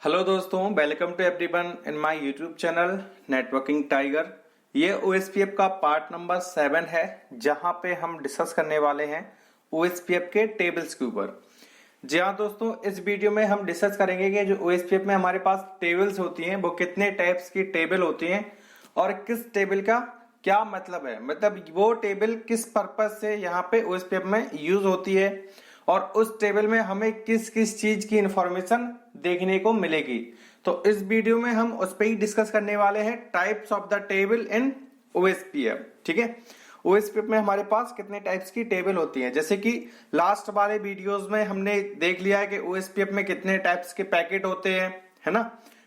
Hello दोस्तों, welcome to everyone in my YouTube channel networking tiger. ये OSPF का part number 7 है, जहां पे हम डिस्कस करने वाले हैं OSPF के टेबल्स के ऊपर। जी हाँ दोस्तों, इस वीडियो में हम डिस्कस करेंगे कि जो OSPF में हमारे पास टेबल्स होती हैं वो कितने टाइप्स की टेबल होती हैं और किस टेबल का क्या मतलब है, मतलब वो टेबल किस पर्पज से यहाँ पे OSPF में यूज होती है और उस टेबल में हमें किस किस चीज की इंफॉर्मेशन देखने को मिलेगी। तो इस वीडियो में हम उस पर ही डिस्कस करने वाले हैं, types of the table in OSPF। ठीक है, OSPF में हमारे पास कितने टाइप्स की टेबल होती हैं, जैसे कि लास्ट वाले वीडियोस में हमने देख लिया है कि OSPF में कितने टाइप्स के पैकेट होते हैं, है ना।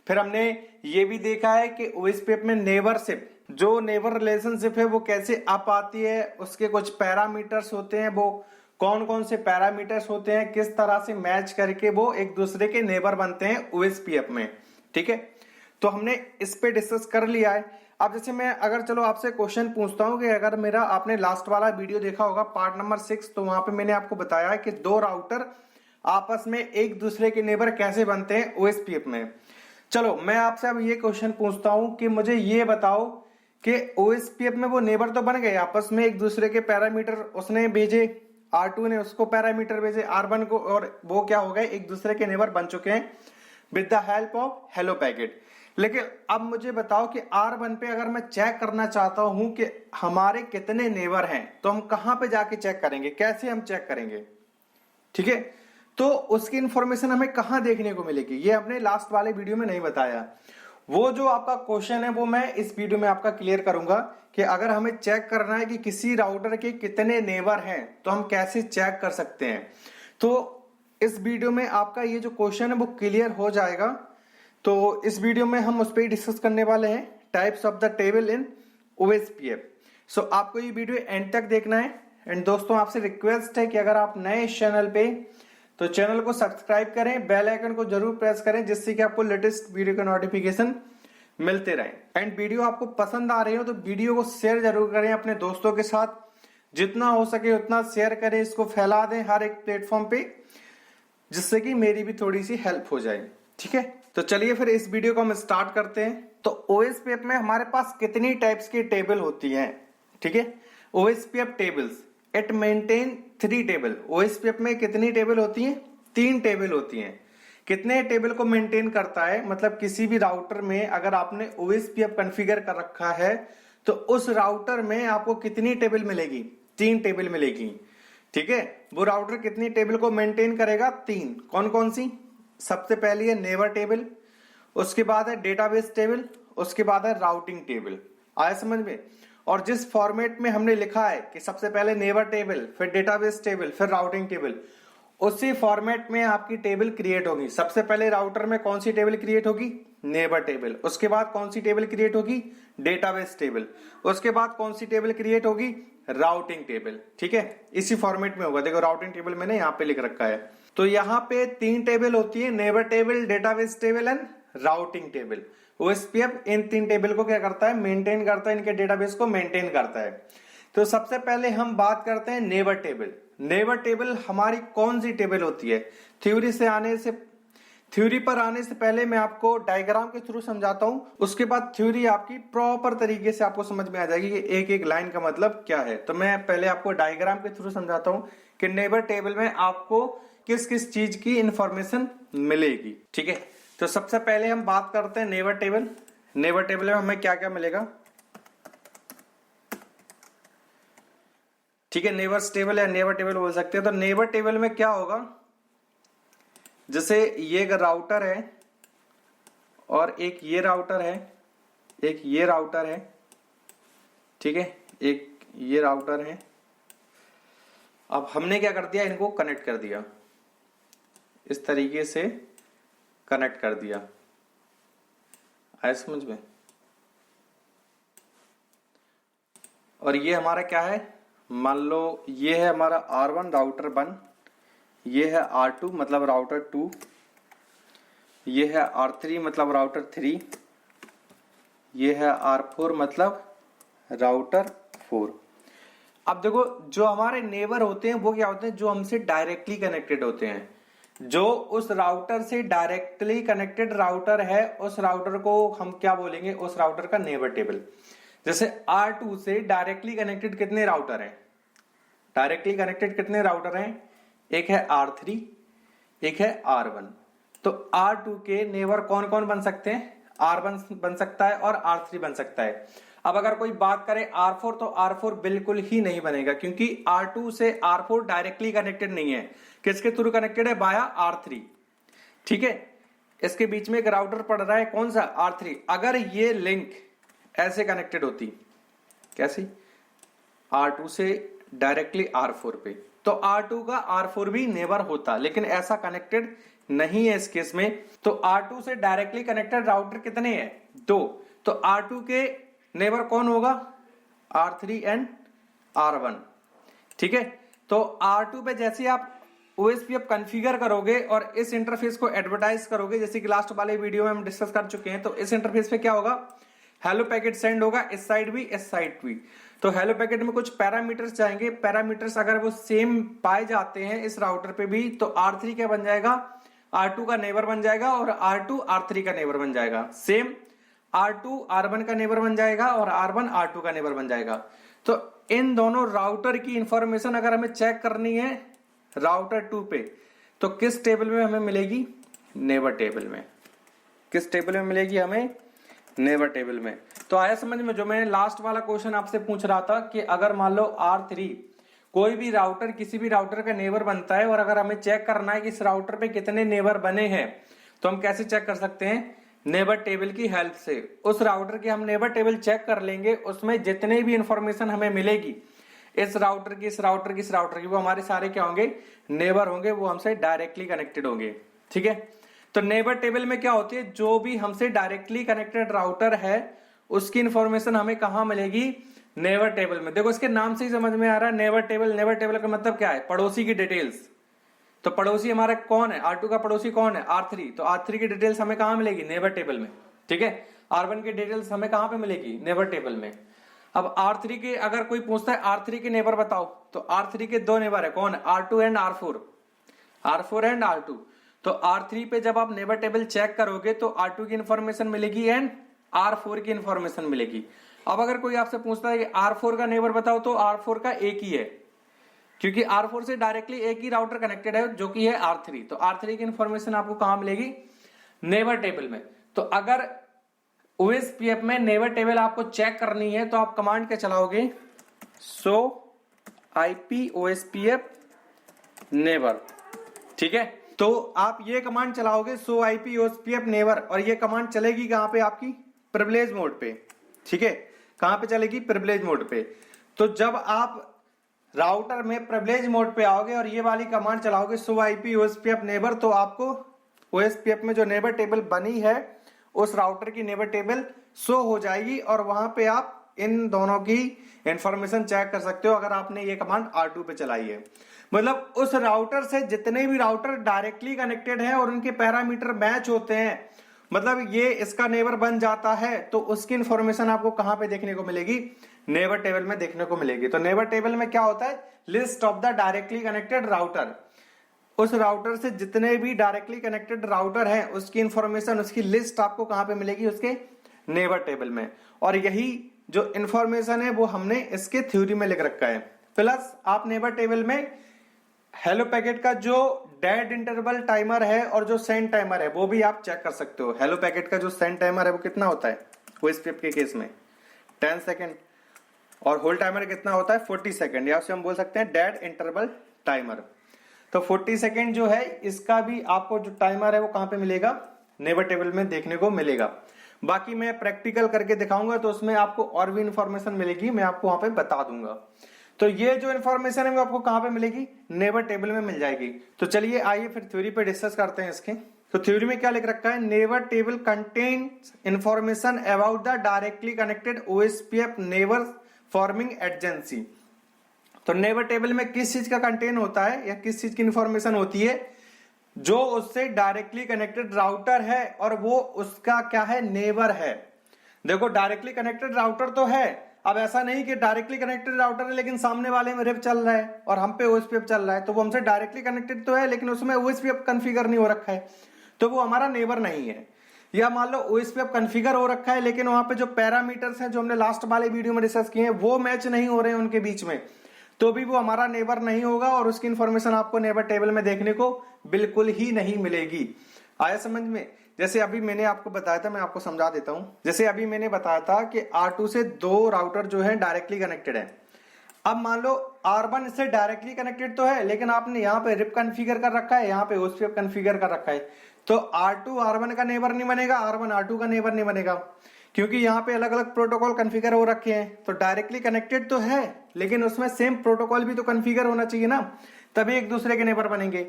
फिर हमने ये भी देखा है कि OSPF में नेबरशिप, जो नेबर रिलेशनशिप है वो कैसे अप आती है, उसके कुछ पैरामीटर्स होते हैं, वो कौन कौन से पैरामीटर्स होते हैं, किस तरह से मैच करके वो एक दूसरे के नेबर बनते हैं OSPF में। ठीक है, तो हमने इस पे डिस्कस कर लिया है। अब जैसे मैं अगर चलो आपसे क्वेश्चन पूछता हूं कि अगर मेरा आपने लास्ट वाला वीडियो देखा होगा पार्ट नंबर 6, तो वहां पे मैंने आपको बताया है कि दो राउटर आपस में एक दूसरे के नेबर कैसे बनते हैं OSPF में। चलो मैं आपसे अब ये क्वेश्चन पूछता हूं कि मुझे ये बताओ कि OSPF में वो नेबर तो बन गए आपस में, एक दूसरे के पैरामीटर उसने भेजे, R2 ने उसको पैरामीटर भेजे R1 को, और वो क्या हो गए, एक दूसरे के नेबर बन चुके हैं with the help of hello packet. लेकिन अब मुझे बताओ कि R1 पे अगर मैं चेक करना चाहता हूं कि हमारे कितने नेबर हैं, तो हम कहां पे जाके चेक करेंगे, कैसे हम चेक करेंगे। ठीक है, तो उसकी इंफॉर्मेशन हमें कहां देखने को मिलेगी, ये हमने लास्ट वाले वीडियो में नहीं बताया। वो जो आपका क्वेश्चन है वो मैं इस वीडियो में आपका क्लियर करूंगा कि अगर हमें चेक करना है कि किसी राउटर के कितने नेबर हैं तो हम कैसे चेक कर सकते हैं। तो इस वीडियो में आपका ये जो क्वेश्चन है वो क्लियर हो जाएगा। तो इस वीडियो में हम उस पर डिस्कस करने वाले हैं, types of the table in OSPF। सो आपको ये वीडियो एंड तक देखना है। एंड दोस्तों आपसे रिक्वेस्ट है कि अगर आप नए इस चैनल पे तो चैनल को सब्सक्राइब करें, बेल आइकन को जरूर प्रेस करें, जिससे कि आपको लेटेस्ट वीडियो का नोटिफिकेशन मिलते रहे। एंड वीडियो आपको पसंद आ रही हो तो वीडियो को शेयर जरूर करें अपने दोस्तों के साथ, जितना हो सके उतना शेयर करें, इसको फैला दें हर एक प्लेटफॉर्म पे, जिससे कि मेरी भी थोड़ी सी हेल्प हो जाए। ठीक है, तो चलिए फिर इस वीडियो को हम स्टार्ट करते हैं। तो OSPF में हमारे पास कितनी टाइप्स की टेबल होती हैं। ठीक है, OSPF tables it maintain 3 table. OSPF में कितनी टेबल होती हैं, 3 टेबल होती हैं। कितने टेबल को मेंटेन करता है, मतलब किसी भी राउटर में अगर आपने OSPF कॉन्फ़िगर कर रखा है तो उस राउटर में आपको कितनी टेबल मिलेगी, 3 टेबल मिलेगी। ठीक है, वो राउटर कितनी टेबल को मेंटेन करेगा, 3। कौन कौन सी, सबसे पहली है नेबर टेबल, उसके बाद है डेटाबेस टेबल, उसके बाद है राउटिंग टेबल। आया समझ में। और जिस फॉर्मेट में हमने लिखा है कि सबसे पहले नेबर टेबल, फिर डेटाबेस टेबल, फिर राउटिंग टेबल, उसी फॉर्मेट में आपकी टेबल क्रिएट होगी। सबसे पहले राउटर में कौन सी टेबल क्रिएट होगी, नेबर टेबल। उसके बाद कौन सी टेबल क्रिएट होगी, डेटाबेस टेबल। उसके बाद कौन सी टेबल क्रिएट होगी, राउटिंग टेबल। ठीक है, इसी फॉर्मेट में होगा। देखो राउटिंग टेबल मैंने यहाँ पे लिख रखा है। तो यहाँ पे 3 टेबल होती है, neighbour table, database table and routing table. OSPF in 3 table को क्या करता है, मेंटेन करता है, इनके डेटाबेस को मेंटेन करता है। तो सबसे पहले हम बात करते हैं नेबर टेबल। नेबर टेबल हमारी कौन सी टेबल होती है, थ्योरी पर आने से पहले मैं आपको डायग्राम के थ्रू समझाता हूं, उसके बाद थ्योरी आपकी प्रॉपर तरीके से आपको समझ में आ जाएगी कि एक एक लाइन का मतलब क्या है। तो मैं पहले आपको डायग्राम के थ्रू समझाता हूं कि नेबर टेबल में आपको किस किस चीज की इंफॉर्मेशन मिलेगी। ठीक है, तो सबसे पहले हम बात करते हैं नेबर टेबल। नेबर टेबल में हमें क्या क्या मिलेगा। ठीक है, नेबर्स टेबल या नेबर टेबल बोल सकते हैं। तो नेबर टेबल में क्या होगा, जैसे ये एक राउटर है और एक ये राउटर है, एक ये राउटर है। ठीक है, एक ये राउटर है। अब हमने क्या कर दिया, इनको कनेक्ट कर दिया, इस तरीके से कनेक्ट कर दिया। आया समझ में। और ये हमारा क्या है, मान लो ये है हमारा R1 राउटर 1, ये है R2 मतलब राउटर 2, ये है R3 मतलब राउटर 3, ये है R4 मतलब राउटर 4। अब देखो जो हमारे नेबर होते हैं वो क्या होते हैं, जो हमसे डायरेक्टली कनेक्टेड होते हैं। जो उस राउटर से डायरेक्टली कनेक्टेड राउटर है उस राउटर को हम क्या बोलेंगे, उस राउटर का नेबर टेबल। जैसे R2 से डायरेक्टली कनेक्टेड कितने राउटर हैं, डायरेक्टली कनेक्टेड कितने राउटर हैं, एक है R3 एक है R1। तो R2 के नेबर कौन कौन बन सकते हैं, R1 बन सकता है और R3 बन सकता है। अब अगर कोई बात करे R4 तो R4 बिल्कुल ही नहीं बनेगा, क्योंकि R2 से R4 डायरेक्टली कनेक्टेड नहीं है, किसके थ्रू कनेक्टेड है, बाया R3। ठीक है, इसके बीच में एक राउटर पड़ रहा है, कौन सा, R3। अगर ये लिंक ऐसे कनेक्टेड होती, कैसी, R2 से डायरेक्टली R4 पे, तो R2 का R4 भी नेबर होता, लेकिन ऐसा कनेक्टेड नहीं है इस केस में। तो R2 से डायरेक्टली कनेक्टेड राउटर कितने हैं, 2। तो R2 के नेबर कौन होगा, R3 एंड R1। ठीक है, तो R2 पे जैसे आप OSPF कॉन्फ़िगर करोगे और इस इंटरफेस को एडवर्टाइज करोगे, जैसे कि लास्ट वाले वीडियो में हम डिस्कस कर चुके हैं, तो इस इंटरफेस पे क्या होगा, हेलो पैकेट सेंड होगा, इस साइड भी इस साइड भी। तो हेलो पैकेट में कुछ पैरामीटर्स जाएंगे, पैरामीटर्स अगर वो सेम पाए जाते हैं इस राउटर पे भी, तो R3 क्या बन जाएगा, R2 का नेबर बन जाएगा और R2 R3 का नेबर बन जाएगा। सेम R2 R1 का नेबर बन जाएगा और R1 R2 का नेबर बन जाएगा। तो इन दोनों राउटर की इंफॉर्मेशन अगर हमें चेक करनी है राउटर 2 पे, तो किस टेबल में हमें मिलेगी, नेबर टेबल में। किस टेबल में मिलेगी हमें, नेबर टेबल में। तो आया समझ में, जो मैंने लास्ट वाला क्वेश्चन आपसे पूछ रहा था कि अगर मान लो R3 कोई भी राउटर किसी भी राउटर का नेबर बनता है और अगर हमें चेक करना है कि इस राउटर पे कितने नेबर बने हैं, तो हम कैसे चेक कर सकते हैं, नेबर टेबल की हेल्प से। उस राउटर की हम नेबर टेबल चेक कर लेंगे, उसमें जितने भी इंफॉर्मेशन हमें मिलेगी इस राउटर की, इस राउटर की, इस राउटर की, वो हमारे सारे क्या होंगे, नेबर होंगे, वो हमसे डायरेक्टली कनेक्टेड होंगे। ठीक है, तो नेबर टेबल में क्या होती है, जो भी हमसे डायरेक्टली कनेक्टेड राउटर है उसकी इंफॉर्मेशन हमें कहां मिलेगी, नेबर टेबल में। देखो इसके नाम से ही समझ में आ रहा है नेबर टेबल। नेबर टेबल का मतलब क्या है, पड़ोसी की डिटेल्स। तो पड़ोसी हमारा कौन है, R2 का पड़ोसी कौन है, R3। तो R3 की डिटेल्स हमें कहां मिलेगी, नेबर टेबल में। ठीक है, R1 की डिटेल्स हमें कहां पे मिलेगी, नेबर टेबल में। अब R3 के अगर कोई पूछता है R3 के नेबर बताओ, तो R3 के 2 नेबर है, कौन है, R2 and R4, R4 and R2। तो R3 पे जब आप नेबर टेबल चेक करोगे तो R2 की इंफॉर्मेशन मिलेगी एंड R4 की इंफॉर्मेशन मिलेगी। अब अगर कोई आपसे पूछता है कि R4 का नेबर बताओ, तो R4 का एक ही है, क्योंकि R4 से डायरेक्टली एक ही राउटर कनेक्टेड है जो कि है R3। तो R3 की इंफॉर्मेशन आपको कहां मिलेगी, नेबर टेबल में। तो अगर OSPF में नेबर टेबल आपको चेक करनी है तो आप कमांड क्या चलाओगे, सो IP OSPF नेबर। ठीक है, तो आप ये कमांड चलाओगे सो IP OSPF नेबर, और ये कमांड चलेगी कहां पे, आपकी प्रिविलेज मोड पे। ठीक है, कहां पे चलेगी, प्रिविलेज मोड पे। तो जब आप राउटर में प्रिविलेज मोड पे आओगे और ये वाली कमांड चलाओगे सो IP OSPF नेबर, तो आपको OSPF में जो नेबर टेबल बनी है उस राउटर की नेबर टेबल शो हो जाएगी और वहां पे आप इन दोनों की इंफॉर्मेशन चेक कर सकते हो अगर आपने ये कमांड R2 पे चलाई है। मतलब उस राउटर से जितने भी राउटर डायरेक्टली कनेक्टेड हैं और उनके पैरामीटर मैच होते हैं, मतलब ये इसका नेबर बन जाता है, तो उसकी इंफॉर्मेशन आपको कहां पे देखने को मिलेगी, नेबर टेबल में देखने को मिलेगी। तो नेबर टेबल में क्या होता है, list of the directly connected router. उस राउटर से जितने भी डायरेक्टली कनेक्टेड राउटर हैं उसकी इंफॉर्मेशन, उसकी लिस्ट आपको कहां पे मिलेगी, उसके नेबर टेबल में। और यही जो इंफॉर्मेशन है वो हमने इसके थ्योरी में लिख रखा है। प्लस आप नेबर टेबल में हेलो पैकेट का जो डेड इंटरवल टाइमर है और जो सेंड टाइमर है वो भी आप चेक कर सकते हो। हेलो पैकेट का जो सेंड टाइमर है वो कितना होता है OSPF के केस में, 10 सेकेंड, और होल्ड टाइमर कितना होता है, 40 सेकेंड, या उसे हम बोल सकते हैं डेड इंटरवल टाइमर। तो 40 सेकेंड जो है इसका भी आपको जो टाइमर है वो कहां पे मिलेगा, नेबर टेबल में देखने को मिलेगा। बाकी मैं प्रैक्टिकल करके दिखाऊंगा तो उसमें आपको और भी इंफॉर्मेशन मिलेगी, मैं आपको वहां पे बता दूंगा। तो ये जो इंफॉर्मेशन है वो आपको कहां पे मिलेगी, नेबर टेबल में मिल जाएगी। तो चलिए आइए फिर थ्योरी पे डिस्कस करते हैं इसके। तो थ्योरी में क्या लिख रखा है, neighbour table contains information about the directly connected OSPF neighbour forming adjacency. तो नेबर टेबल में किस चीज का कंटेन होता है या किस चीज की इंफॉर्मेशन होती है, जो उससे डायरेक्टली कनेक्टेड राउटर है और वो उसका क्या है, नेबर है। देखो डायरेक्टली कनेक्टेड राउटर तो है, अब ऐसा नहीं कि डायरेक्टली कनेक्टेड राउटर है लेकिन सामने वाले में रिप चल रहा है और हम पे ओएसपीएफ चल रहा है, तो वो हमसे डायरेक्टली कनेक्टेड तो है लेकिन उसमें ओएसपीएफ कॉन्फ़िगर नहीं हो रखा है, तो वो हमारा नेबर नहीं है। या मान लो ओएसपीएफ कॉन्फ़िगर हो रखा है लेकिन वहां पे जो पैरामीटर्स हैं जो हमने लास्ट वाले वीडियो में डिस्कस किए हैं वो मैच नहीं हो रहे हैं उनके बीच में, तो भी वो हमारा नेबर नहीं होगा और उसकी इंफॉर्मेशन आपको नेबर टेबल में देखने को बिल्कुल ही नहीं मिलेगी। आया समझ में? जैसे अभी मैंने आपको बताया था, मैं आपको समझा देता हूं। जैसे अभी मैंने बताया था कि R2 से 2 राउटर जो है डायरेक्टली कनेक्टेड है। अब मान लो R1 इससे डायरेक्टली कनेक्टेड तो है लेकिन आपने यहाँ पे रिप कॉन्फ़िगर कर रखा है, यहाँ पे ओएसपीएफ कॉन्फ़िगर कर रखा है, तो R2 R1 का नेबर नहीं बनेगा, R1 R2 का नेबर नहीं बनेगा, क्योंकि यहाँ पे अलग अलग प्रोटोकॉल कॉन्फ़िगर हो रखे हैं। तो डायरेक्टली कनेक्टेड तो है लेकिन उसमें सेम प्रोटोकॉल भी तो कॉन्फ़िगर होना चाहिए ना, तभी एक दूसरे के नेबर बनेंगे।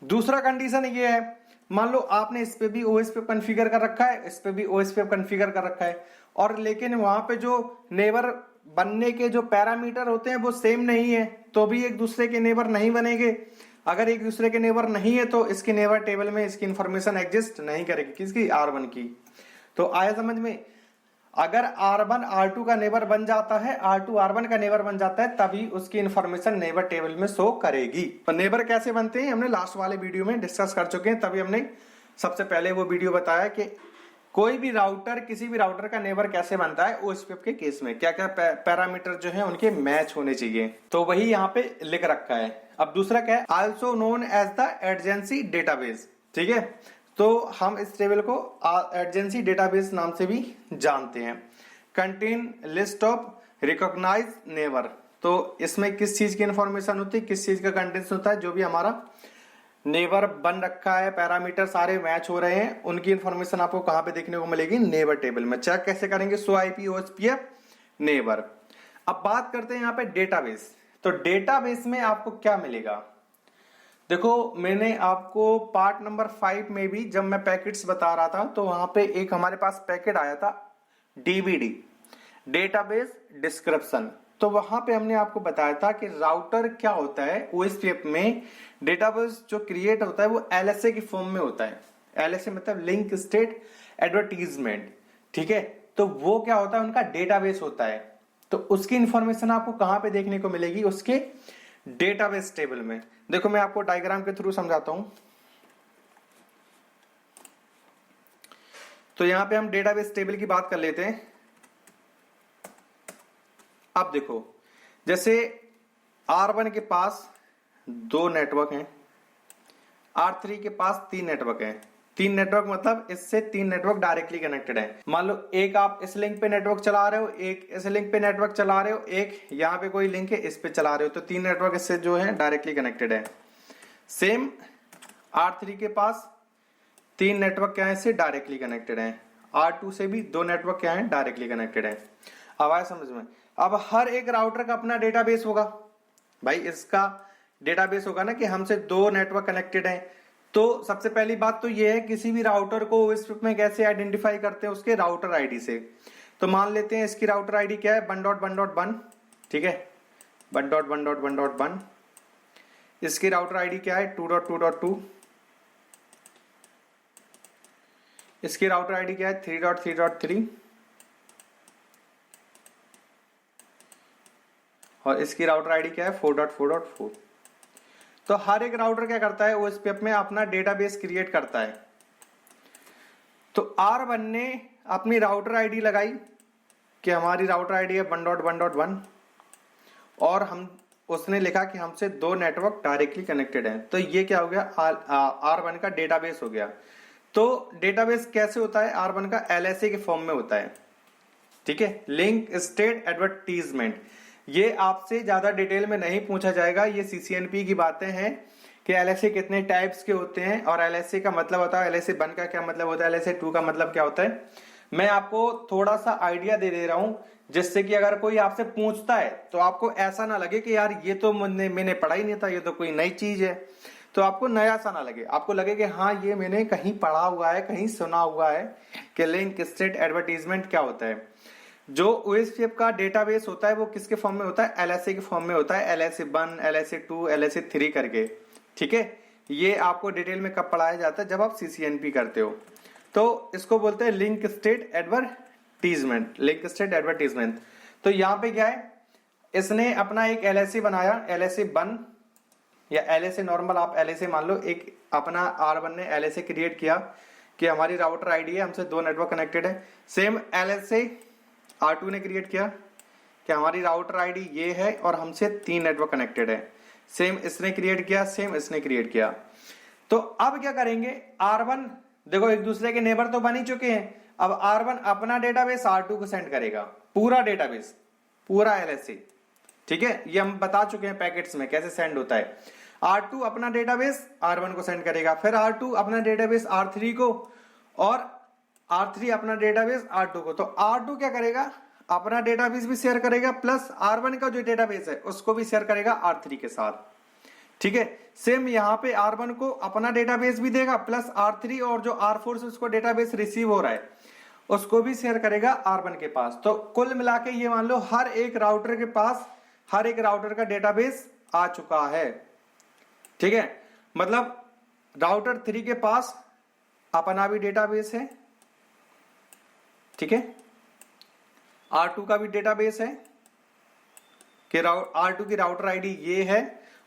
दूसरा कंडीशन ये है, मान लो आपने इस पे भी ओएसपीएफ कॉन्फ़िगर कर रखा है, इस पे भी ओएसपीएफ कॉन्फ़िगर कर रखा है, और लेकिन वहां पे जो नेबर बनने के जो पैरामीटर होते हैं वो सेम नहीं है, तो भी एक दूसरे के नेबर नहीं बनेंगे। अगर एक दूसरे के नेबर नहीं है तो इसकी नेबर टेबल में इसकी इंफॉर्मेशन एग्जिस्ट नहीं करेगी, किसकी? R1 की। तो आया समझ में? अगर R1 R2 का नेबर बन जाता है, R2 R1 का नेबर बन जाता है, तभी उसकी इंफॉर्मेशन नेबर टेबल में शो करेगी। और नेबर कैसे बनते हैं हमने लास्ट वाले वीडियो में डिस्कस कर चुके हैं, तभी हमने सबसे पहले वो वीडियो बताया कि कोई भी राउटर, किसी भी राउटर का नेबर कैसे बनता है ओएसपीएफ के केस में, क्या क्या पैरामीटर जो है उनके मैच होने चाहिए, तो वही यहाँ पे लिख रखा है। अब दूसरा क्या है, also known as the adjacency database. ठीक है, तो हम इस टेबल को एडजेंसी डेटाबेस नाम से भी जानते हैं। Contain list of recognize neighbour, तो इसमें किस चीज की इंफॉर्मेशन होती है, किस चीज का कंटेंट होता है, जो भी हमारा नेबर बन रखा है, पैरामीटर सारे मैच हो रहे हैं, उनकी इंफॉर्मेशन आपको कहां पे देखने को मिलेगी? नेबर टेबल में। चेक कैसे करेंगे? Show IP OSPF neighbour. अब बात करते हैं यहाँ पे डेटाबेस। तो डेटाबेस में आपको क्या मिलेगा? देखो, मैंने आपको पार्ट नंबर 5 में भी जब मैं पैकेट्स बता रहा था तो वहां पे एक हमारे पास पैकेट आया था डीबीडी, डेटाबेस डिस्क्रिप्शन। तो वहां पे हमने आपको बताया था कि राउटर क्या होता है ओएसपीएफ में, डेटाबेस जो क्रिएट होता है वो एलएसए की फॉर्म में होता है। एलएसए मतलब लिंक स्टेट एडवर्टीजमेंट। ठीक है, तो वो क्या होता है? उनका डेटाबेस होता है। तो उसकी इंफॉर्मेशन आपको कहां पे देखने को मिलेगी? उसके डेटाबेस टेबल में। देखो, मैं आपको डायग्राम के थ्रू समझाता हूं। तो यहां पे हम डेटाबेस टेबल की बात कर लेते हैं। अब देखो, जैसे R1 के पास 2 नेटवर्क हैं, R3 के पास 3 नेटवर्क हैं। 3 नेटवर्क मतलब इससे 3 नेटवर्क डायरेक्टली कनेक्टेड है। मान लो एक आप इस लिंक पे नेटवर्क चला रहे हो, एक इस लिंक पे नेटवर्क चला रहे हो, एक यहाँ पे कोई लिंक है इस पे चला रहे हो, तो 3 नेटवर्क इससे जो है डायरेक्टली कनेक्टेड है। सेम R3 के पास 3 नेटवर्क क्या है, इससे डायरेक्टली कनेक्टेड है। R2 से भी 2 नेटवर्क क्या है, डायरेक्टली कनेक्टेड है। अब आया समझ में? अब हर एक राउटर का अपना डेटाबेस होगा भाई, इसका डेटाबेस होगा ना कि हमसे 2 नेटवर्क कनेक्टेड हैं। तो सबसे पहली बात तो ये है, किसी भी राउटर को ओएसपीएफ में कैसे आइडेंटिफाई करते हैं? उसके राउटर आईडी से। तो मान लेते हैं इसकी राउटर आईडी क्या है, 1.1.1। ठीक है, 1.1.1.1। इसकी राउटर आईडी क्या है, 2.2.2। इसकी राउटर आईडी क्या है, 3.3.3। और इसकी राउटर आईडी क्या है, 4.4.4। तो हर एक राउटर क्या करता है ओएसपीएफ में, अपना डेटाबेस क्रिएट करता है। तो R1 ने अपनी राउटर आईडी लगाई कि हमारी राउटर आईडी है 1.1.1, और उसने लिखा कि हमसे 2 नेटवर्क डायरेक्टली कनेक्टेड हैं। तो ये क्या हो गया, R1 का डेटाबेस हो गया। तो डेटाबेस कैसे होता है? R1 का LSA के फॉर्म में होता है। ठीक है, लिंक स्टेट एडवर्टीजमेंट। ये आपसे ज्यादा डिटेल में नहीं पूछा जाएगा, ये CCNP की बातें हैं कि LSA कितने टाइप्स के होते हैं और LSA का मतलब होता है, LSA 1 का क्या मतलब होता है, LSA 2 का मतलब क्या होता है। मैं आपको थोड़ा सा आइडिया दे रहा हूं, जिससे कि अगर कोई आपसे पूछता है तो आपको ऐसा ना लगे कि यार ये तो मैंने पढ़ा ही नहीं था, ये तो कोई नई चीज है। तो आपको नया सा ना लगे, आपको लगे कि हाँ ये मैंने कहीं पढ़ा हुआ है, कहीं सुना हुआ है कि लिंक स्टेट एडवर्टीजमेंट क्या होता है। जो ओएसपीएफ का डेटाबेस होता है वो किसके फॉर्म में होता है, LSA के फॉर्म में होता है, LSA 1, LSA 2, LSA 3 करके। ठीक है, ये आपको डिटेल में कब पढ़ाया जाता है, जब आप CCNP करते हो। तो इसको बोलते हैं link state advertisement, link state advertisement. तो यहाँ पे क्या है, इसने अपना एक LSA बनाया, LSA 1 या LSA नॉर्मल, आप LSA मान लो। एक अपना R1 ने LSA क्रिएट किया कि हमारी राउटर आईडी है, हमसे 2 नेटवर्क कनेक्टेड है। सेम LSA R2 ने क्रिएट किया कि हमारी राउटर आईडी ये है और हमसे 3 नेटवर्क कनेक्टेड है। सेम इसने क्रिएट किया, सेम इसने क्रिएट किया। तो अब क्या करेंगे, R1 देखो एक दूसरे के नेबर तो बन ही चुके हैं। अब R1 अपना डेटाबेस R2 को सेंड करेगा, पूरा डेटाबेस, पूरा LSA, ठीक है। ये हम बता चुके हैं पैकेट्स में कैसे सेंड होता है। R2 अपना डेटाबेस R1 को सेंड करेगा, फिर R2 अपना डेटाबेस R3 को, और R3 अपना डेटाबेस R2 को। तो R2 क्या करेगा, अपना डेटाबेस भी शेयर करेगा, प्लस R1 का जो डेटाबेस है उसको भी शेयर करेगा R3 के साथ, ठीक है। सेम यहाँ पे R1 को अपना डेटाबेस भी देगा, प्लस R3 और जो R4 से उसको डेटाबेस रिसीव हो रहा है उसको भी शेयर करेगा R1 के पास। तो कुल मिला के ये मान लो हर एक राउटर के पास, हर एक राउटर का डेटाबेस आ चुका है, ठीक है। मतलब राउटर 3 के पास अपना भी डेटाबेस है, ठीक है। R2 का भी डेटाबेस है कि R2 की राउटर आईडी ये है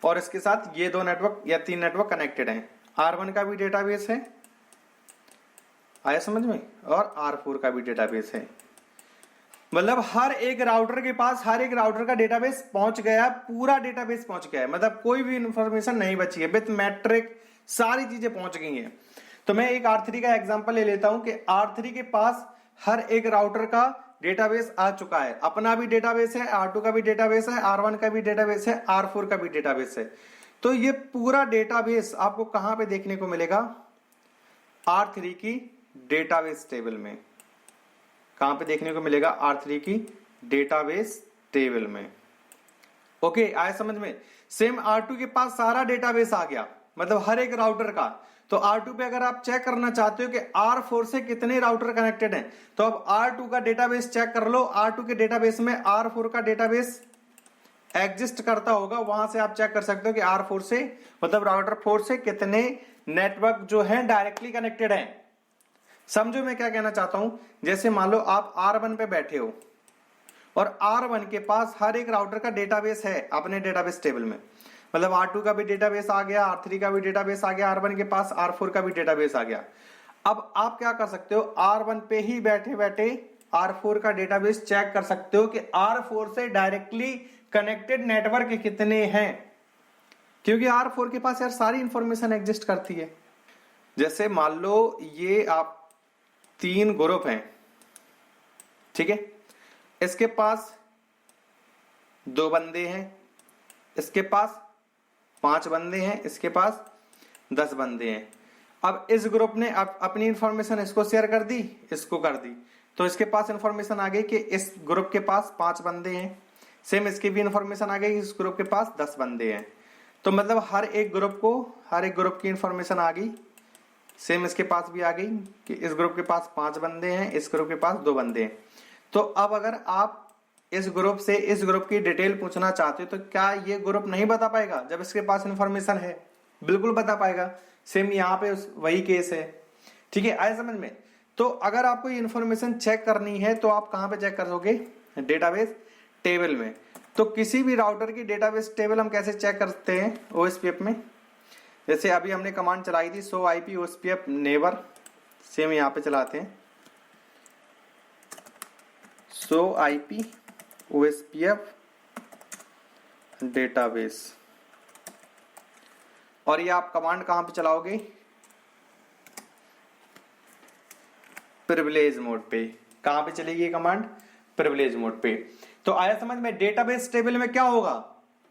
और इसके साथ ये 2 नेटवर्क या 3 नेटवर्क कनेक्टेड हैं। R1 का भी डेटाबेस है, आया समझ में, और R4 का भी डेटाबेस है। मतलब हर एक राउटर के पास, हर एक राउटर का डेटाबेस पहुंच गया, पूरा डेटाबेस पहुंच गया है। मतलब कोई भी इंफॉर्मेशन नहीं बची है, विथ मैट्रिक सारी चीजें पहुंच गई हैं। तो मैं एक R3 का एग्जांपल ले लेता हूं कि R3 के पास हर एक राउटर का डेटाबेस आ चुका है, अपना भी डेटाबेस है, R2 का भी डेटाबेस है, R1 का भी डेटाबेस है, R4 का भी डेटाबेस है। तो ये पूरा डेटाबेस आपको कहां पे देखने को मिलेगा, R3 की डेटाबेस टेबल में। कहां पे देखने को मिलेगा, R3 की डेटाबेस टेबल में। ओके, आया समझ में। सेम R2 के पास सारा डेटाबेस आ गया, मतलब हर एक राउटर का। तो R2 पे अगर आप चेक करना चाहते हो कि R4 से कितने राउटर कनेक्टेड हैं, तो अब R2 का डेटाबेस चेक कर लो। R2 के डेटाबेस में R4 का डेटाबेस एग्जिस्ट करता होगा, वहां से आप चेक कर सकते हो कि R4 से, मतलब राउटर 4 से कितने नेटवर्क जो है डायरेक्टली कनेक्टेड हैं। समझो मैं क्या कहना चाहता हूं। जैसे मान लो आप R1 पे बैठे हो और R1 के पास हर एक राउटर का डेटाबेस है अपने डेटाबेस टेबल में। मतलब R2 का भी डेटाबेस आ गया, R3 का भी डेटाबेस आ गया, R1 के पास R4 का भी डेटाबेस आ गया। अब आप क्या कर सकते हो, R1 पे ही बैठे बैठे R4 का डेटाबेस चेक कर सकते हो कि R4 से डायरेक्टली कनेक्टेड नेटवर्क कितने हैं, क्योंकि R4 के पास यार सारी इंफॉर्मेशन एग्जिस्ट करती है। जैसे मान लो ये आप 3 ग्रुप हैं, ठीक है। इसके पास 2 बंदे हैं, इसके पास 5 बंदे हैं, इसके पास 10 बंदे हैं। अब इस ग्रुप ने अपनी इंफॉर्मेशन इसको शेयर कर दी, इसको कर दी, तो इसके पास इंफॉर्मेशन आ गई कि इस ग्रुप के पास 5 बंदे हैं। सेम इसकी भी इंफॉर्मेशन आ गई, इस ग्रुप के पास 10 बंदे हैं। तो मतलब हर एक ग्रुप की इंफॉर्मेशन आ गई। सेम इसके पास भी आ गई कि इस ग्रुप के पास 5 बंदे हैं, इस ग्रुप के पास 2 बंदे हैं। तो अब अगर आप इस ग्रुप से इस ग्रुप की डिटेल पूछना चाहते हो तो क्या ये ग्रुप नहीं बता पाएगा? जब इसके पास इंफॉर्मेशन है बिल्कुल बता पाएगा। सेम यहाँ पे वही केस है, ठीक है, आए समझ में। तो अगर आपको ये इंफॉर्मेशन चेक करनी है तो आप कहां पे चेक करोगे, डेटाबेस टेबल में। तो किसी भी राउटर की डेटाबेस टेबल हम कैसे चेक करते हैं OSPF में, जैसे अभी हमने कमांड चलाई थी show IP OSPF neighbour, same यहाँ पे चलाते हैं शो IP OSPF डेटाबेस। और ये आप कमांड कहां पे चलाओगे, प्रिविलेज मोड पे। कहां पे चलेगी ये कमांड, प्रिविलेज मोड पे। तो आया समझ में। डेटाबेस टेबल में क्या होगा,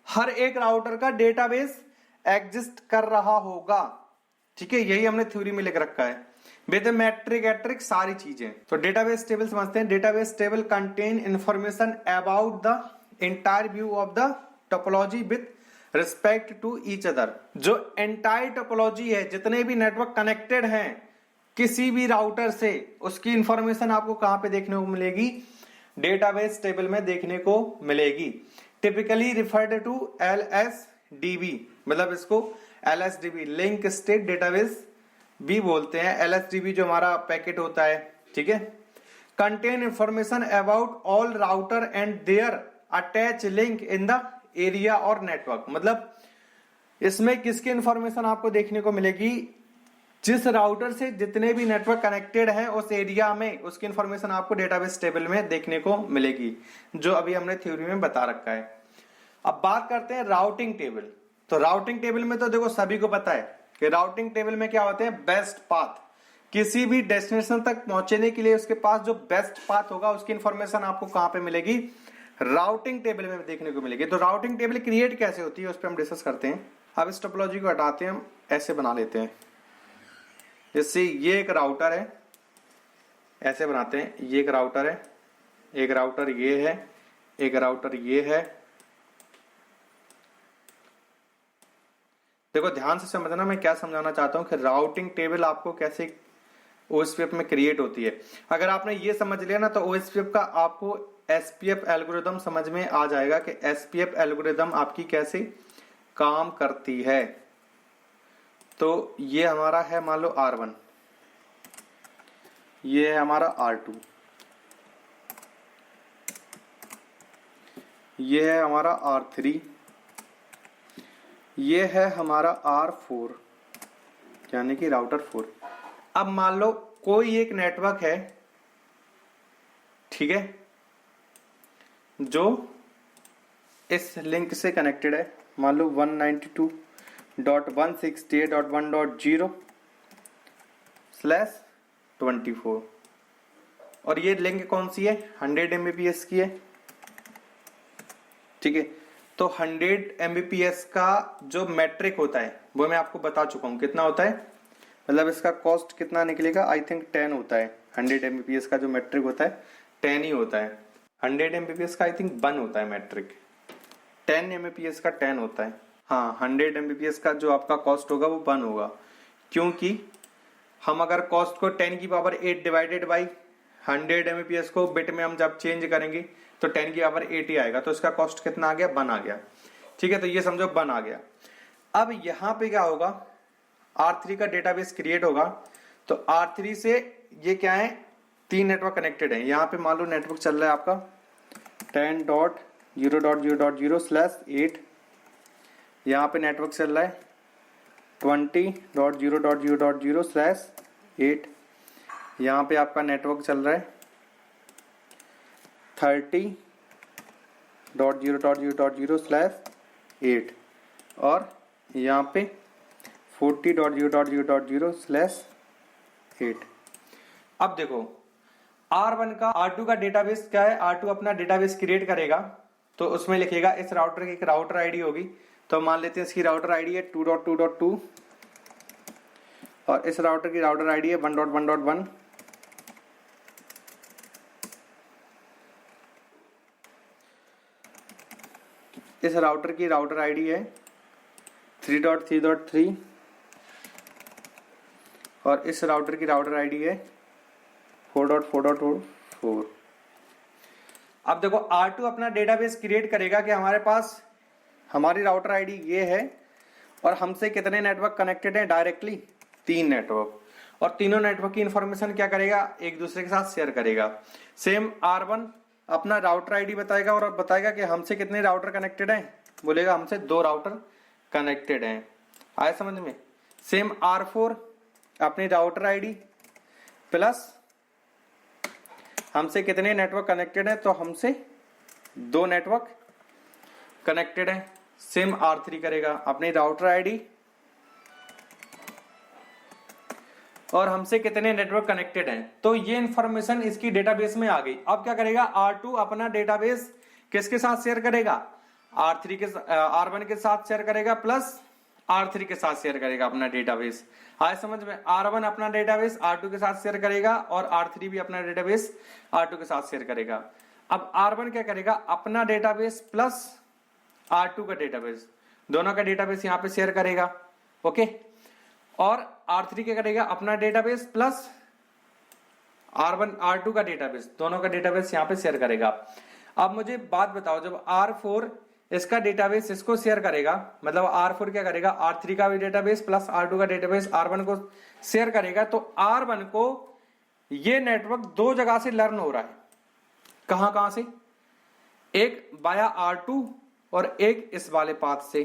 हर एक राउटर का डेटाबेस एग्जिस्ट कर रहा होगा, ठीक है। यही हमने थ्योरी में लिख रखा है, विद मैट्रिक एट्रिक सारी चीजें। तो डेटाबेस टेबल समझते हैं। Database table contain information about the entire view of the topology with respect to each other. जो एंटायर टोपोलॉजी है, जितने भी नेटवर्क कनेक्टेड हैं किसी भी राउटर से, उसकी इंफॉर्मेशन आपको कहां पे देखने को मिलेगी, डेटाबेस टेबल में देखने को मिलेगी। टिपिकली रिफर्ड टू LSDB, मतलब इसको LSDB लिंक स्टेट डेटाबेस भी बोलते हैं। LSDB जो हमारा पैकेट होता है, ठीक है। Contain information about all router and their attach link in the area और नेटवर्क। मतलब इसमें किसकी इंफॉर्मेशन आपको देखने को मिलेगी, जिस राउटर से जितने भी नेटवर्क कनेक्टेड है उस एरिया में, उसकी इंफॉर्मेशन आपको डेटाबेस टेबल में देखने को मिलेगी, जो अभी हमने थ्योरी में बता रखा है। अब बात करते हैं राउटिंग टेबल। तो राउटिंग टेबल में तो देखो सभी को पता है कि राउटिंग टेबल में क्या होते हैं, बेस्ट पाथ। किसी भी डेस्टिनेशन तक पहुंचने के लिए उसके पास जो बेस्ट पाथ होगा उसकी इंफॉर्मेशन आपको कहां पे मिलेगी, राउटिंग टेबल में देखने को मिलेगी। तो राउटिंग टेबल क्रिएट कैसे होती है उस पर हम डिस्कस करते हैं। अब इस टोपोलॉजी को हटाते हैं, हम ऐसे बना लेते हैं। जैसे ये एक राउटर है, ऐसे बनाते हैं, ये एक राउटर है, एक राउटर ये है, एक राउटर ये है। देखो ध्यान से समझना मैं क्या समझाना चाहता हूं कि राउटिंग टेबल आपको कैसे ओएसपीएफ में क्रिएट होती है। अगर आपने ये समझ लिया ना तो ओएसपीएफ का आपको एसपीएफ एल्गोरिदम समझ में आ जाएगा कि एसपीएफ एल्गोरिदम आपकी कैसे काम करती है। तो ये हमारा है मान लो R1, ये है हमारा R2, ये है हमारा R3, ये है हमारा R4 यानी कि राउटर 4। अब मान लो कोई एक नेटवर्क है, ठीक है, जो इस लिंक से कनेक्टेड है, मान लो 192.168.1.0/24 और ये लिंक कौन सी है, 100 Mbps की है, ठीक है। तो 100 Mbps का जो मैट्रिक होता है वो मैं आपको बता चुका हूं कितना होता है, मतलब इसका कॉस्ट कितना निकलेगा, आई थिंक 10 होता है। 100 Mbps का जो मैट्रिक होता है 10 ही होता है। 100 Mbps का आई थिंक 1 होता है मैट्रिक, 10 Mbps का 10 होता है। हाँ 100 Mbps का जो आपका कॉस्ट होगा वो 1 होगा, क्योंकि हम अगर कॉस्ट को 10 की पावर 8 डिवाइडेड बाई 100 Mbps को बिट में हम जब चेंज करेंगे तो 10 की पावर 8 ही आएगा, तो इसका कॉस्ट कितना आ गया, 1 आ गया, ठीक है। तो ये समझो 1 आ गया। अब यहाँ पे क्या होगा, R3 का डेटाबेस क्रिएट होगा। तो R3 से ये क्या है, 3 नेटवर्क कनेक्टेड है। यहाँ पे मान लो नेटवर्क चल रहा है आपका 10.0.0.0/8, यहाँ पे नेटवर्क चल रहा है 20.0.0.0/8, यहाँ पे आपका नेटवर्क चल रहा है 30.0.0.0/8 और यहाँ पे 40.0.0.0/8। अब देखो R1 का R2 का डेटाबेस क्या है, R2 अपना डेटाबेस क्रिएट करेगा तो उसमें लिखेगा इस राउटर की एक राउटर आईडी होगी। तो मान लेते हैं इसकी राउटर आईडी है 2.2.2 और इस राउटर की राउटर आईडी है 1.1.1। इस राउटर की राउटर आईडी है 3.3.3 और इस राउटर की राउटर आईडी है 4.4.4। अब देखो R2 अपना डेटाबेस क्रिएट करेगा कि हमारे पास हमारी राउटर आईडी ये है और हमसे कितने नेटवर्क कनेक्टेड हैं, डायरेक्टली 3 नेटवर्क, और तीनों नेटवर्क की इंफॉर्मेशन क्या करेगा, एक दूसरे के साथ शेयर करेगा। सेम R1 अपना राउटर आईडी बताएगा और बताएगा कि हमसे कितने राउटर कनेक्टेड हैं, बोलेगा हमसे 2 राउटर कनेक्टेड हैं। आया समझ में। सेम R4 अपनी राउटर आईडी प्लस हमसे कितने नेटवर्क कनेक्टेड हैं, तो हमसे 2 नेटवर्क कनेक्टेड हैं। सेम R3 करेगा अपनी राउटर आईडी और हमसे कितने नेटवर्क कनेक्टेड हैं। तो ये इंफॉर्मेशन इसकी डेटाबेस में आ गई। अब क्या करेगा, R2 अपना डेटाबेस किसके साथ शेयर करेगा, R1 के साथ शेयर करेगा प्लस R3 के साथ शेयर करेगा अपना डेटाबेस। आए समझ में। R1 अपना डेटाबेस R2 के साथ शेयर करेगा और R3 भी अपना डेटाबेस R2 के साथ शेयर करेगा। अब R1 क्या करेगा, अपना डेटाबेस प्लस R2 का डेटाबेस, दोनों का डेटाबेस यहां पे शेयर करेगा, ओके। और R3 क्या करेगा, अपना डेटाबेस प्लस R2 का डेटाबेस, दोनों का डेटाबेस यहां पे शेयर करेगा। अब मुझे बात बताओ, जब R4 इसका डेटाबेस इसको शेयर करेगा, मतलब R4 क्या करेगा, R3 का भी डेटाबेस प्लस R2 का डेटाबेस R1 को शेयर करेगा, तो R1 को ये नेटवर्क दो जगह से लर्न हो रहा है। कहां से? एक बाया R2 और एक इस वाले पाथ से।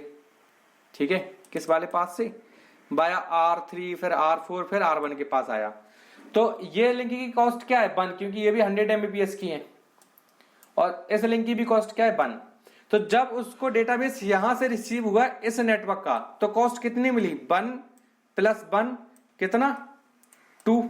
ठीक है, किस वाले पाथ से? बाया R3, फिर R4, फिर R1 के पास आया। तो ये लिंक की कॉस्ट क्या है? 1, क्योंकि ये भी 100 Mbps की है और इस लिंक की भी कॉस्ट क्या है? 1। तो जब उसको डेटाबेस यहां से रिसीव हुआ इस नेटवर्क का, तो कॉस्ट कितनी मिली? 1 + 1 कितना? 2।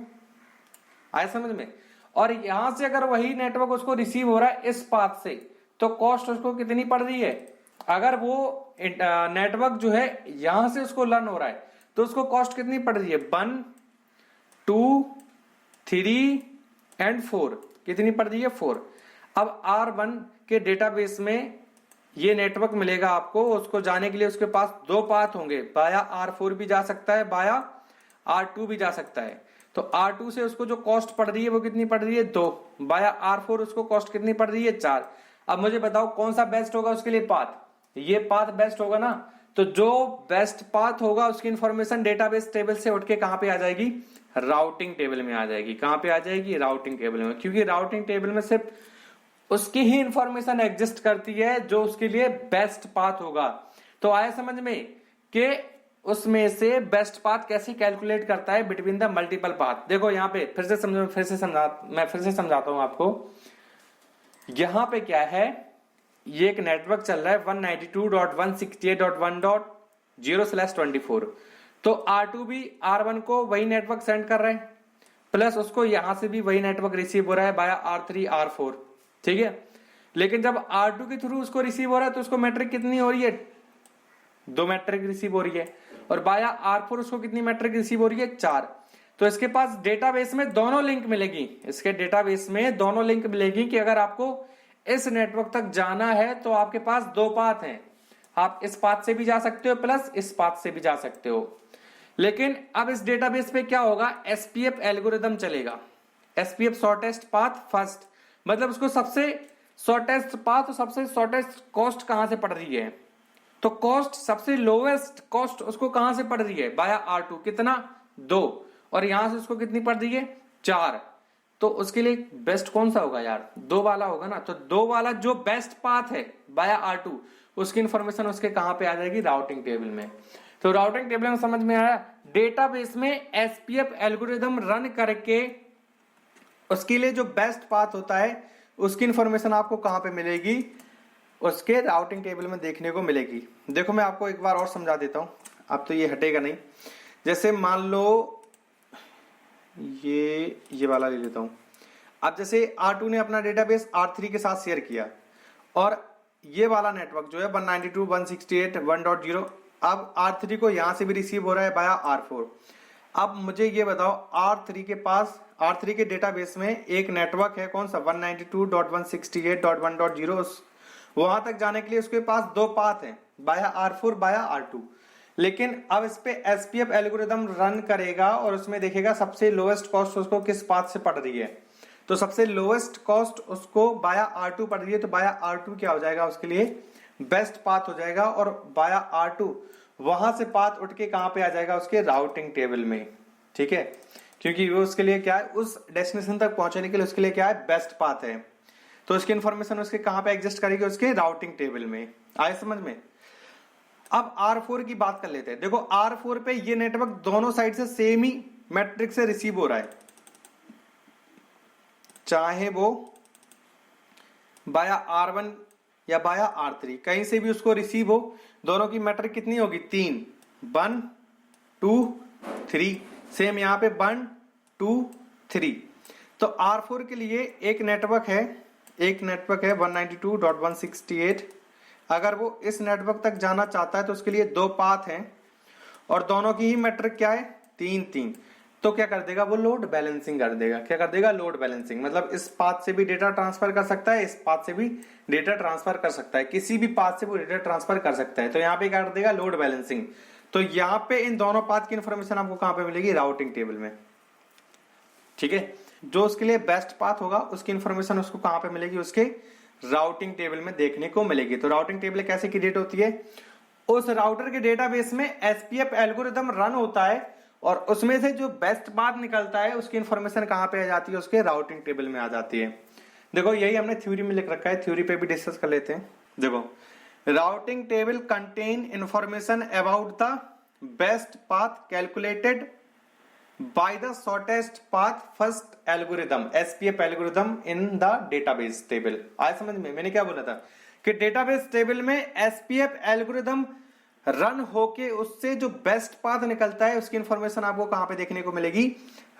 आया समझ में? और यहां से अगर वही नेटवर्क उसको रिसीव हो रहा है इस पाथ से, तो कॉस्ट उसको कितनी पड़ रही है? अगर वो नेटवर्क जो है यहां से उसको लर्न हो रहा है, तो उसको कॉस्ट कितनी पड़ रही है? 1, 2, 3 एंड 4। कितनी पड़ रही है? 4। अब R1 के डेटाबेस में ये नेटवर्क मिलेगा आपको, उसको जाने के लिए उसके पास दो पाथ होंगे, बाया R4 भी जा सकता है, बाया R2 भी जा सकता है। तो R2 से उसको जो कॉस्ट पड़ रही है वो कितनी पड़ रही है? 2। बाया R4 उसको कॉस्ट कितनी पड़ रही है? 4। अब मुझे बताओ कौन सा बेस्ट होगा उसके लिए पाथ? ये पाथ बेस्ट होगा ना। तो जो बेस्ट पाथ होगा उसकी इंफॉर्मेशन डेटाबेस टेबल से उठ के कहां पे आ जाएगी? राउटिंग टेबल में आ जाएगी। कहां पे आ जाएगी? राउटिंग टेबल में, क्योंकि राउटिंग टेबल में सिर्फ उसकी ही इंफॉर्मेशन एग्जिस्ट करती है जो उसके लिए बेस्ट पाथ होगा। तो आया समझ में कि उसमें से बेस्ट पाथ कैसे कैलकुलेट करता है बिटवीन द मल्टीपल पाथ। देखो यहां पे फिर से समझाता हूं आपको। यहां पे क्या है, ये एक नेटवर्क चल रहा है 192.168.1.0/24। तो R2 भी R1 को वही नेटवर्क सेंड कर रहे हैं, प्लस उसको यहां से भी वही नेटवर्क रिसीव हो रहा है बाया R3, R4। ठीक है, लेकिन जब R2 के थ्रू उसको रिसीव हो रहा है तो उसको मैट्रिक कितनी हो रही है? 2 मैट्रिक रिसीव हो रही है। और बाया R4 उसको कितनी मैट्रिक रिसीव हो रही है? 4। तो इसके पास डेटाबेस में दोनों लिंक मिलेगी, इसके डेटाबेस में दोनों लिंक मिलेगी कि अगर आपको इस नेटवर्क तक जाना है तो आपके पास दो पाथ हैं, आप इस पाथ से भी जा सकते हो प्लस इस पाथ से भी जा सकते हो। लेकिन अब इस डेटाबेस पे क्या होगा? SPF एल्गोरिदम चलेगा। SPF शॉर्टेस्ट पाथ फर्स्ट, मतलब उसको सबसे शॉर्टेस्ट पाथ और सबसे शॉर्टेस्ट कॉस्ट कहां से पड़ रही है? तो कॉस्ट सबसे लोएस्ट कॉस्ट उसको कहां से पड़ रही है? बाया R2। कितना? 2। और यहां से उसको कितनी पड़ रही है? 4। तो उसके लिए बेस्ट कौन सा होगा यार? 2 वाला होगा ना। तो 2 वाला जो बेस्ट पाथ है बाया R2, उसकी इंफॉर्मेशन उसके कहां पे आ जाएगी? राउटिंग टेबल में। तो राउटिंग टेबल में समझ में आया? डेटाबेस में SPF एल्गोरिदम रन करके उसके लिए जो बेस्ट पाथ होता है उसकी इंफॉर्मेशन आपको कहां पे मिलेगी? उसके राउटिंग टेबल में देखने को मिलेगी। देखो मैं आपको एक बार और समझा देता हूं, अब तो ये हटेगा नहीं। जैसे मान लो ये वाला ले लेता हूं। अब जैसे R2 ने अपना डेटाबेस R3 के साथ शेयर किया और ये वाला नेटवर्क जो है 192.168.1.0 अब R3 को यहां से भी रिसीव हो रहा है बाया R4। अब मुझे ये बताओ, R3 के डेटाबेस में एक नेटवर्क है, कौन सा? 192.168.1.0। वहां तक जाने के लिए उसके पास दो पाथ हैं, बाया R4, बाया R2। लेकिन अब इस पे SPF एल्गोरिदम रन करेगा और उसमें देखेगा सबसे लोएस्ट कॉस्ट उसको किस पाथ से पड़ रही है। तो सबसे लोएस्ट कॉस्ट उसको बाया R2 पड़ रही है, तो बाया R2 क्या हो जाएगा? उसके लिए बेस्ट पाथ हो जाएगा। और बाया R2 वहां से पाथ उठ के कहां पे आ जाएगा? उसके राउटिंग टेबल में। ठीक है, क्योंकि वो उसके लिए क्या है? उस डेस्टिनेशन तक पहुंचने के लिए उसके लिए क्या है? बेस्ट पाथ है। तो उसकी इंफॉर्मेशन उसके कहां पे एग्जिस्ट करेगी? उसके राउटिंग टेबल में। आए समझ में? अब R4 की बात कर लेते हैं। देखो R4 पे ये नेटवर्क दोनों साइड से सेम ही मैट्रिक से रिसीव हो रहा है, चाहे वो बाया R1 या बाया R3, कहीं से भी उसको रिसीव हो, दोनों की मैट्रिक कितनी होगी? 3। 1 2 3। सेम यहां पे 1 2 3। तो R4 के लिए एक नेटवर्क है 192.168। अगर वो इस नेटवर्क तक जाना चाहता है तो उसके लिए दो पाथ हैं और दोनों की ही मैट्रिक क्या है? 3 3। तो क्या कर देगा? वो लोड बैलेंसिंग कर देगा। क्या कर देगा? Load balancing. मतलब इस पाथ से भी डेटा ट्रांसफर कर सकता है, इस पाथ से भी डेटा ट्रांसफर कर सकता है, किसी भी पाथ से वो डेटा ट्रांसफर कर सकता है। तो यहाँ पे क्या कर देगा? Load balancing. तो यहाँ पे इन दोनों पाथ की इंफॉर्मेशन आपको कहां पे मिलेगी? राउटिंग टेबल में। ठीक है, जो उसके लिए बेस्ट पाथ होगा उसकी इंफॉर्मेशन उसको कहां पे मिलेगी? उसके राउटिंग टेबल में देखने को मिलेगी। तो राउटिंग टेबल कैसे क्रिएट होती है? उस राउटर के डेटाबेस में SPF एल्गोरिदम रन होता है और उसमें से जो बेस्ट पाथ निकलता है उसकी इंफॉर्मेशन कहां पे आ जाती है, उसके राउटिंग टेबल में आ जाती है। देखो यही हमने थ्योरी में लिख रखा है, थ्योरी पे भी डिस्कस कर लेते हैं। देखो routing table contain information about the best path calculated by the shortest path first algorithm, SPF algorithm in the database table. आया समझ में? मैंने क्या बोला था कि डेटाबेस टेबल में एसपीएफ एल्गोरिथम रन होके उससे जो बेस्ट पाथ निकलता है उसकी इंफॉर्मेशन आपको कहां पे देखने को मिलेगी,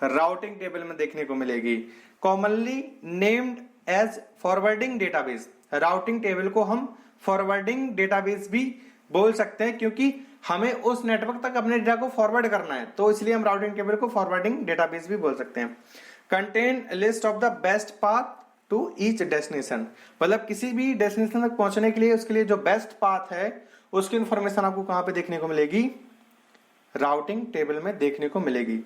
राउटिंग टेबल में देखने को मिलेगी। Commonly named as forwarding database, routing table को हम फॉरवर्डिंग डेटाबेस भी बोल सकते हैं क्योंकि हमें उस नेटवर्क तक अपने डेटा को फॉरवर्ड करना है, तो इसलिए हम राउटिंग टेबल को फॉरवर्डिंग डेटाबेस भी बोल सकते हैं। Contain list of the best path to each destination, मतलब किसी भी डेस्टिनेशन तक पहुंचने के लिए उसके लिए जो बेस्ट पाथ है उसकी इंफॉर्मेशन आपको कहां पे देखने को मिलेगी, राउटिंग टेबल में देखने को मिलेगी।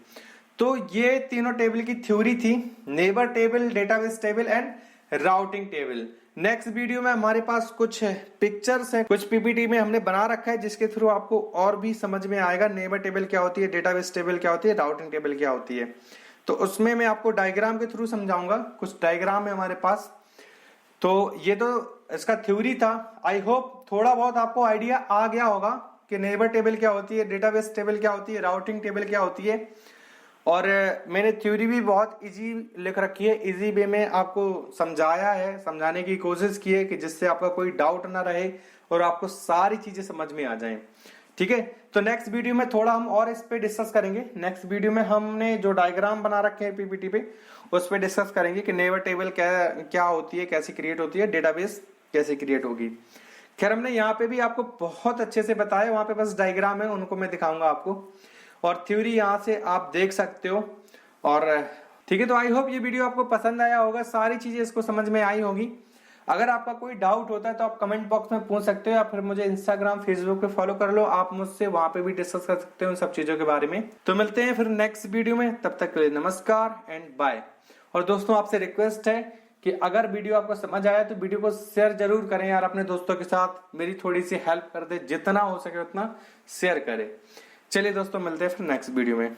तो ये तीनों टेबल की थ्योरी थी, neighbour table, database table and routing table. Next video में हमारे पास कुछ पिक्चर्स हैं, कुछ पीपीटी में हमने बना रखा है जिसके थ्रू आपको और भी समझ में आएगा नेबर टेबल क्या होती है, डेटाबेस टेबल क्या होती है, राउटिंग टेबल क्या होती है। तो उसमें मैं आपको डायग्राम के थ्रू समझाऊंगा, कुछ डायग्राम है हमारे पास। तो ये तो इसका थ्योरी था, आई होप थोड़ा बहुत आपको आइडिया आ गया होगा कि नेबर टेबल क्या होती है, डेटाबेस टेबल क्या होती है, राउटिंग टेबल क्या होती है। और मैंने थ्योरी भी बहुत इजी लिख रखी है, इजी वे में आपको समझाया है, समझाने की कोशिश की है कि जिससे आपका कोई डाउट ना रहे और आपको सारी चीजें समझ में आ जाएं। ठीक है, तो नेक्स्ट वीडियो में थोड़ा हम और इस पे डिस्कस करेंगे। नेक्स्ट वीडियो में हमने जो डायग्राम बना रखे हैं पीपीटी पे उस पे डिस्कस करेंगे कि नेबर टेबल क्या होती है, कैसे क्रिएट होती है, डेटाबेस कैसे क्रिएट होगी। खैर हमने यहाँ पे भी आपको बहुत अच्छे से बताया, वहां पे बस डायग्राम है उनको मैं दिखाऊंगा आपको, और थ्योरी यहाँ से आप देख सकते हो। और ठीक है, तो आई होप ये वीडियो आपको पसंद आया होगा, सारी चीजें इसको समझ में आई होगी। अगर आपका कोई डाउट होता है तो आप कमेंट बॉक्स में पूछ सकते हो, या फिर मुझे इंस्टाग्राम फेसबुक पे फॉलो कर लो, आप मुझसे वहां पे भी डिस्कस कर सकते हो उन सब चीजों के बारे में। तो मिलते हैं फिर नेक्स्ट वीडियो में, तब तक के लिए नमस्कार एंड बाय। और दोस्तों आपसे रिक्वेस्ट है कि अगर वीडियो आपको समझ आया तो वीडियो को शेयर जरूर करें यार अपने दोस्तों के साथ, मेरी थोड़ी सी हेल्प कर दे, जितना हो सके उतना शेयर करें। चलिए दोस्तों मिलते हैं फिर नेक्स्ट वीडियो में।